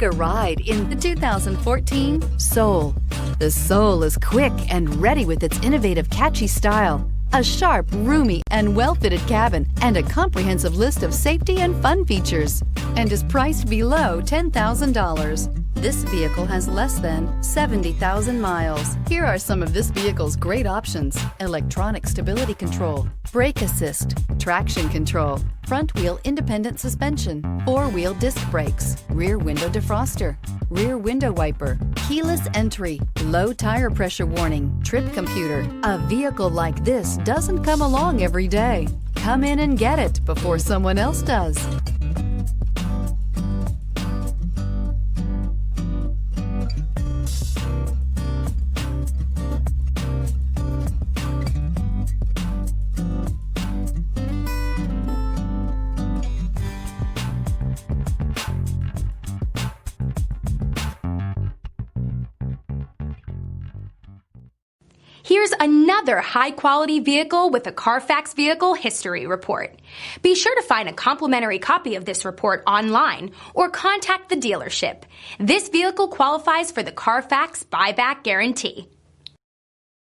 a ride in the 2014 Soul. The Soul is quick and ready with its innovative, catchy style, a sharp, roomy, and well-fitted cabin, and a comprehensive list of safety and fun features, and is priced below $10,000. This vehicle has less than 70,000 miles. Here are some of this vehicle's great options: electronic stability control, brake assist, traction control, front wheel independent suspension, four-wheel disc brakes, rear window defroster, rear window wiper, keyless entry, low tire pressure warning, trip computer. A vehicle like this doesn't come along every day. Come in and get it before someone else does. Here's another high-quality vehicle with a CARFAX Vehicle History Report. Be sure to find a complimentary copy of this report online or contact the dealership. This vehicle qualifies for the CARFAX Buyback Guarantee.